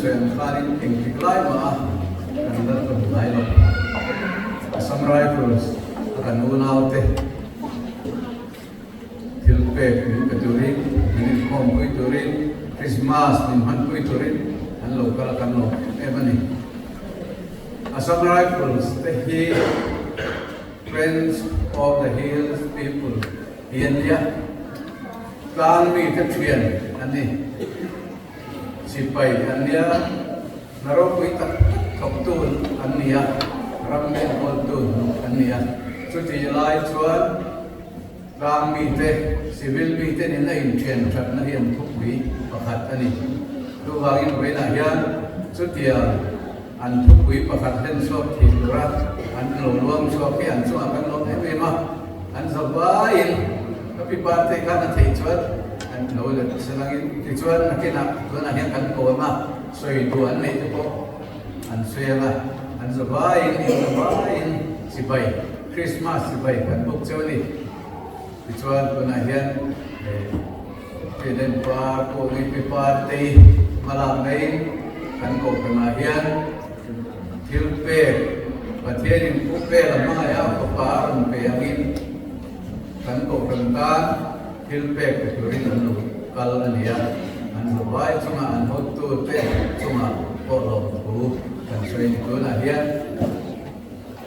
suen kharin eng tiklai ma kan dar to nai lo Assam Rifles kan unaute thilpe ka turin min khom pui turin Christmas min han pui turin an local kan lo ebani Assam Rifles the he Friends of the Hills people India kan mi ka thian ani sipai ania naro pui tak thoptun ania rammen oltun ania chuti lai chuan ram mi te civil mi te in in thian that na hiam thuk bi pakhat ani tu wangin veina hian chutia an thuk bi pakhat hen so thil ra an lo luang so ki an so kan lo ai ma an zabain tapi parte kana thei chuan an lo le selangin ti chuan akina tuan a hian kan ko ma soi tuan nei te ko an suela an zabain sipai Christmas sipai kan buk chawni ti chuan tuan a hian piden pa ko ni pi parte malam nei kan ko kana hian thil pe pathianin ku pe la ma ya ko pa ron pe angin kan ko kan ta thil pe ke turin an lu kal ania an vai chunga an hot tu te chunga ko lo ku kan soi tu na hian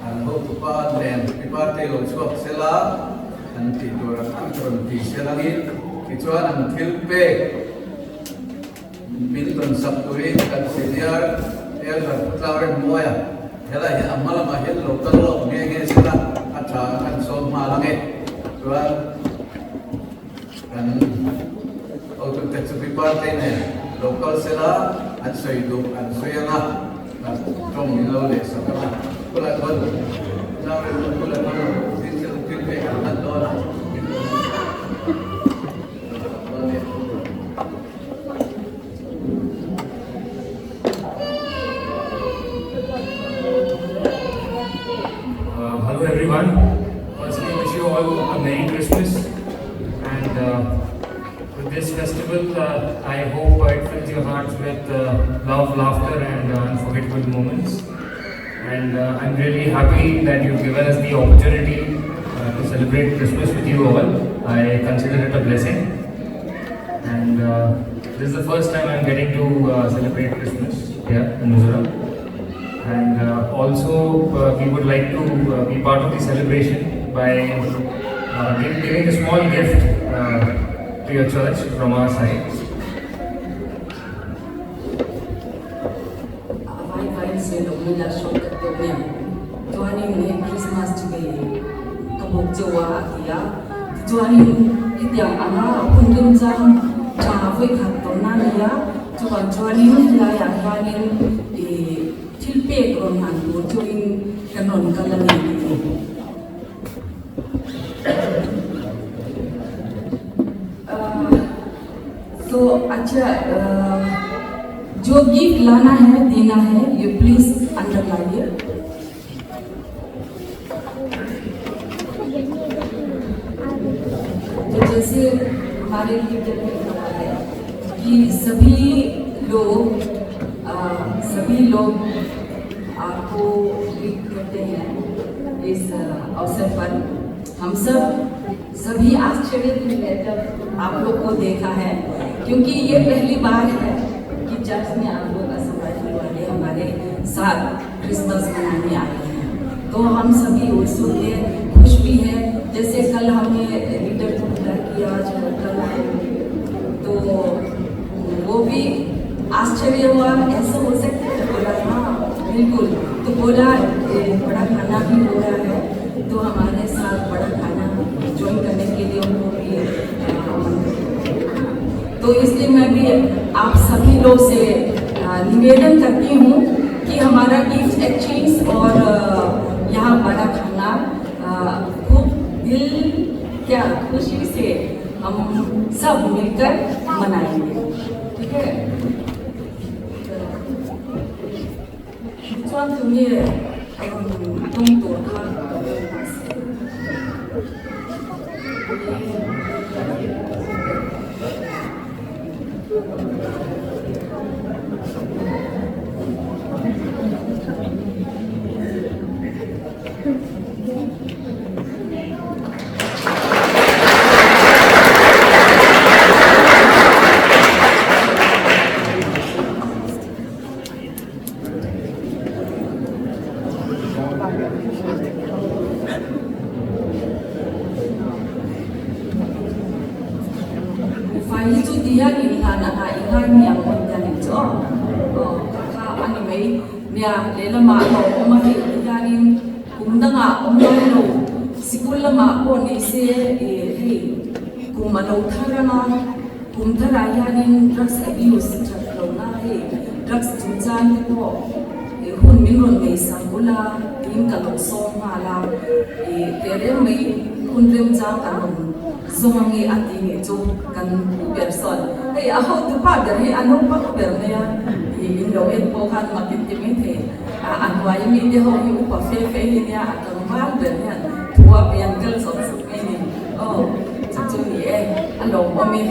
an hot tu pa nen pi pa te lo chuak sela an ti tu ran an tron ti selangin ti chuan an thil pe min ton sap turin kan senior elder tlauren moya hela hi amala ma hel local lo nge sela atha kan so ma lange tuan kan auto tax pi parte ne local sela an soi du an soyanga kan trong ni lo le sa ka kula kon na kula kon sin sel pi pe an do la Hello everyone. Firstly, wish you all a Merry Christmas, and with this festival, I hope it fills your hearts with love, laughter, and unforgettable moments. And I'm really happy that you've given us the opportunity to celebrate Christmas with you all. I consider it a blessing, and this is the first time I'm getting to celebrate Christmas here in Mizoram. And also we would like to be part of the celebration by giving a small gift to your church from our side. Vai ser o melhor show que eu tenho. Tuanin ni Christmas juga kabuk jawa dia. Tuanin itu yang ana pundun jam jawa khatona dia. Tuanin laya tuanin Tilpe koran tu join kanon kalani itu. तो अच्छा जो gift लाना है देना है ये please अंदर लाइए तो जैसे हमारे लीडर ने कहा है कि सभी लोग आपको ग्रीट करते हैं इस अवसर पर हम सभी आश्चर्य में जब आप लोग को देखा है क्योंकि ये पहली बार है कि चर्च में आप लोग असम राइफल वाले हमारे साथ क्रिसमस मनाने आए हैं तो हम सभी उत्सुक हैं खुश भी हैं जैसे कल हमने लीडर को बोला कि आज कल आएंगे तो वो भी आश्चर्य हुआ ऐसा हो सकता है बोला हाँ बिल्कुल तो बोला बड़ा खाना भी हो रहा है तो हमारे साथ बड़ा खाना ज्वाइन करने के लिए उनको भी तो इसलिए मैं भी आप सभी लोग से निवेदन करती हूँ कि हमारा गिफ्ट एक्सचेंज और यहाँ बड़ा खाना खूब दिल क्या खुशी से हम सब मिलकर मनाएंगे ठीक है Tuan तुम्हें तुम तो Fai itu dia ni hana ingan yang menjadi jo. Kakak anime dia lela mak ko omah dia ni kumdanga omah lo sikula mak ko ni se kumano tharana kumthara ya ni drugs abuse thaklo na drugs junjan ko hun minron nei sangula tin kalok som hala tere mai kunrem jang anon zongi ati ni jo kan person hey aho tu pa dari anu pa berne ya indo et po kan matintimite anwai mi de ho yu pa fe ni ya atang mal berne tua pian kel so ni oh chu ni alo omi